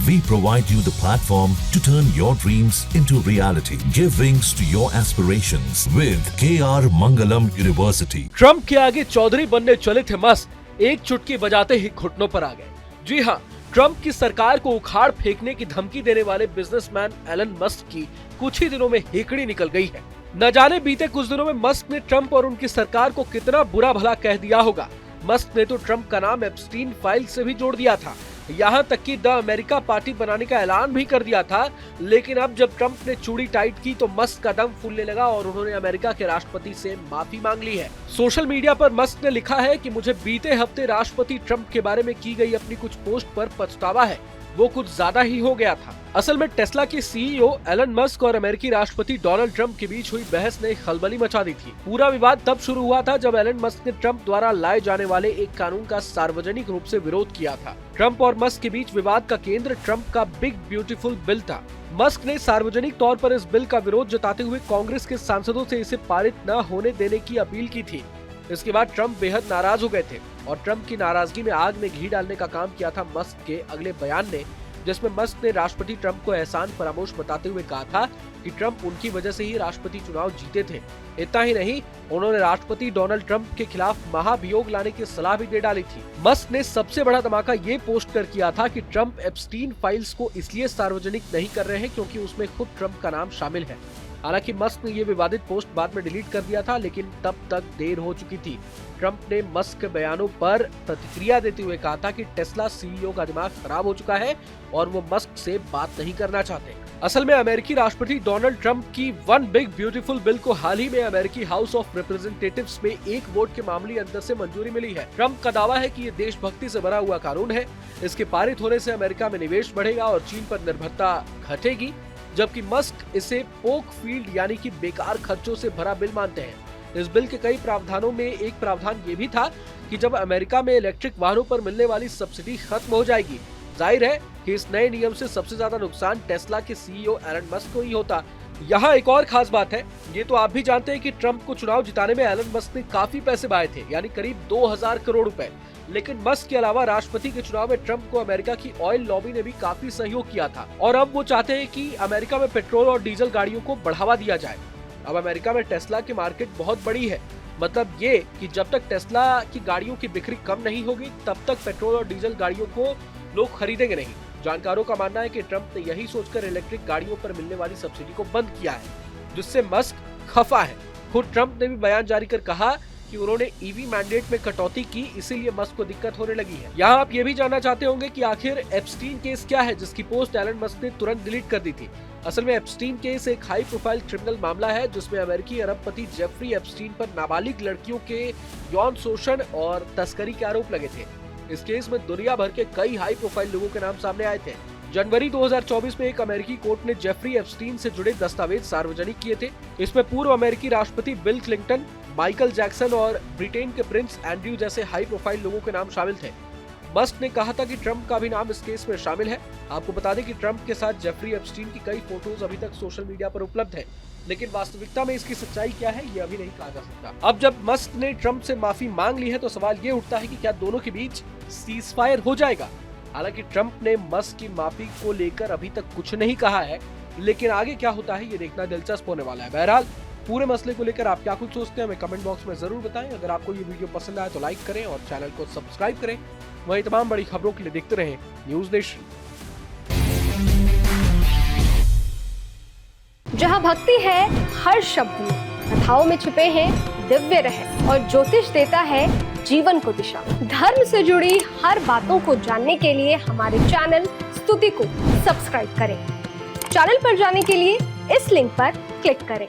We provide you the platform to turn your dreams into reality. Give wings to your aspirations with KR Mangalam University. Trump के आगे चौधरी बनने चले थे Musk, एक चुटकी बजाते ही घुटनों पर आ गए। जी हाँ, ट्रम्प की सरकार को उखाड़ फेंकने की धमकी देने वाले बिजनेसमैन एलन मस्क की कुछ ही दिनों में हेकड़ी निकल गई है। न जाने बीते कुछ दिनों में मस्क ने ट्रम्प और उनकी सरकार को कितना बुरा भला कह दिया होगा। मस्क ने तो ट्रम्प का नाम एप्स्टीन फाइल से भी जोड़ दिया था, यहाँ तक कि द अमेरिका पार्टी बनाने का ऐलान भी कर दिया था। लेकिन अब जब ट्रम्प ने चूड़ी टाइट की तो मस्क का दम फूलने लगा और उन्होंने अमेरिका के राष्ट्रपति से माफी मांग ली है। सोशल मीडिया पर मस्क ने लिखा है कि मुझे बीते हफ्ते राष्ट्रपति ट्रम्प के बारे में की गई अपनी कुछ पोस्ट पर पछतावा है, वो कुछ ज्यादा ही हो गया था। असल में टेस्ला के सीईओ एलन मस्क और अमेरिकी राष्ट्रपति डोनाल्ड ट्रम्प के बीच हुई बहस ने खलबली मचा दी थी। पूरा विवाद तब शुरू हुआ था जब एलन मस्क ने ट्रम्प द्वारा लाए जाने वाले एक कानून का सार्वजनिक रूप से विरोध किया था। ट्रम्प और मस्क के बीच विवाद का केंद्र ट्रम्प का बिग ब्यूटीफुल बिल था। मस्क ने सार्वजनिक तौर पर इस बिल का विरोध जताते हुए कांग्रेस के सांसदों से इसे पारित न होने देने की अपील की थी। इसके बाद ट्रम्प बेहद नाराज हो गए थे और ट्रम्प की नाराजगी में आग में घी डालने का काम किया था मस्क के अगले बयान ने, जिसमें मस्क ने राष्ट्रपति ट्रम्प को एहसान फरामोश बताते हुए कहा था कि ट्रम्प उनकी वजह से ही राष्ट्रपति चुनाव जीते थे। इतना ही नहीं, उन्होंने राष्ट्रपति डोनाल्ड ट्रम्प के खिलाफ महाभियोग लाने की सलाह भी दे डाली थी। मस्क ने सबसे बड़ा धमाका ये पोस्ट कर किया था कि ट्रम्प एप्स्टीन फाइल्स को इसलिए सार्वजनिक नहीं कर रहे हैं क्योंकि उसमें खुद ट्रम्प का नाम शामिल है। हालांकि मस्क ने ये विवादित पोस्ट बाद में डिलीट कर दिया था, लेकिन तब तक देर हो चुकी थी। ट्रम्प ने मस्क के बयानों पर प्रतिक्रिया देते हुए कहा था कि टेस्ला सीईओ का दिमाग खराब हो चुका है और वो मस्क से बात नहीं करना चाहते। असल में अमेरिकी राष्ट्रपति डोनाल्ड ट्रम्प की वन बिग ब्यूटीफुल बिल को हाल ही में अमेरिकी हाउस ऑफ रिप्रेजेंटेटिव्स में एक वोट के मामूली अंतर से मंजूरी मिली है। ट्रम्प का दावा है कि ये देशभक्ति से भरा हुआ कानून है। इसके पारित होने से अमेरिका में निवेश बढ़ेगा और चीन पर निर्भरता घटेगी, जबकि मस्क इसे पोक फील्ड यानी कि बेकार खर्चों से भरा बिल मानते हैं। इस बिल के कई प्रावधानों में एक प्रावधान ये भी था कि जब अमेरिका में इलेक्ट्रिक वाहनों पर मिलने वाली सब्सिडी खत्म हो जाएगी, जाहिर है कि इस नए नियम से सबसे ज्यादा नुकसान टेस्ला के सीईओ एलन मस्क को ही होता। यहाँ एक और खास बात है, ये तो आप भी जानते हैं कि ट्रम्प को चुनाव जिताने में एलन मस्क ने काफी पैसे बहाए थे, यानी करीब 2000 करोड़ रुपए। लेकिन मस्क के अलावा राष्ट्रपति के चुनाव में ट्रम्प को अमेरिका की ऑयल लॉबी ने भी काफी सहयोग किया था और अब वो चाहते हैं कि अमेरिका में पेट्रोल और डीजल गाड़ियों को बढ़ावा दिया जाए। अब अमेरिका में टेस्ला की मार्केट बहुत बड़ी है, मतलब ये कि जब तक टेस्ला की गाड़ियों की बिक्री कम नहीं होगी तब तक पेट्रोल और डीजल गाड़ियों को लोग खरीदेंगे नहीं। जानकारों का मानना है कि ट्रम्प ने यही सोचकर इलेक्ट्रिक गाड़ियों पर मिलने वाली सब्सिडी को बंद किया है, जिससे मस्क खफा है। खुद ट्रम्प ने भी बयान जारी कर कहा कि उन्होंने ईवी मैंडेट में कटौती की, इसीलिए मस्क को दिक्कत होने लगी है। यहाँ आप ये भी जानना चाहते होंगे कि आखिर एप्स्टीन केस क्या है, जिसकी पोस्ट एलन मस्क ने तुरंत डिलीट कर दी थी। असल में एप्स्टीन केस एक हाई प्रोफाइल क्रिमिनल मामला है जिसमें अमेरिकी अरबपति जेफरी एप्स्टीन पर नाबालिग लड़कियों के यौन शोषण और तस्करी के आरोप लगे थे। इस केस में दुनिया भर के कई हाई प्रोफाइल लोगों के नाम सामने आए थे। जनवरी 2024 में एक अमेरिकी कोर्ट ने जेफरी एप्स्टीन से जुड़े दस्तावेज सार्वजनिक किए थे। इसमें पूर्व अमेरिकी राष्ट्रपति बिल क्लिंटन, माइकल जैक्सन और ब्रिटेन के प्रिंस एंड्रयू जैसे हाई प्रोफाइल लोगों के नाम शामिल थे। मस्क ने कहा था कि ट्रम्प का भी नाम इस केस में शामिल है। आपको बता दें कि ट्रम्प के साथ जेफरी एप्स्टीन की कई फोटोज अभी तक सोशल मीडिया पर उपलब्ध है, लेकिन वास्तविकता में इसकी सच्चाई क्या है ये अभी नहीं कहा जा सकता। अब जब मस्क ने ट्रम्प से माफी मांग ली है तो सवाल ये उठता है कि क्या दोनों के बीच सीज फायर हो जाएगा। हालांकि ट्रम्प ने मस्क की माफी को लेकर अभी तक कुछ नहीं कहा है, लेकिन आगे क्या होता है ये देखना दिलचस्प होने वाला है। बहरहाल पूरे मसले को लेकर आप क्या कुछ सोचते हैं हमें कमेंट बॉक्स में जरूर बताएं। अगर आपको ये वीडियो पसंद आए तो लाइक करें और चैनल को सब्सक्राइब करें। वहीं तमाम बड़ी खबरों के लिए देखते रहें न्यूज़ नेशन। जहां भक्ति है हर शब्द में, कथाओं में छुपे हैं दिव्य रहस्य और ज्योतिष देता है जीवन को दिशा। धर्म से जुड़ी हर बातों को जानने के लिए हमारे चैनल स्तुति को सब्सक्राइब करें। चैनल पर जाने के लिए इस लिंक पर क्लिक करें।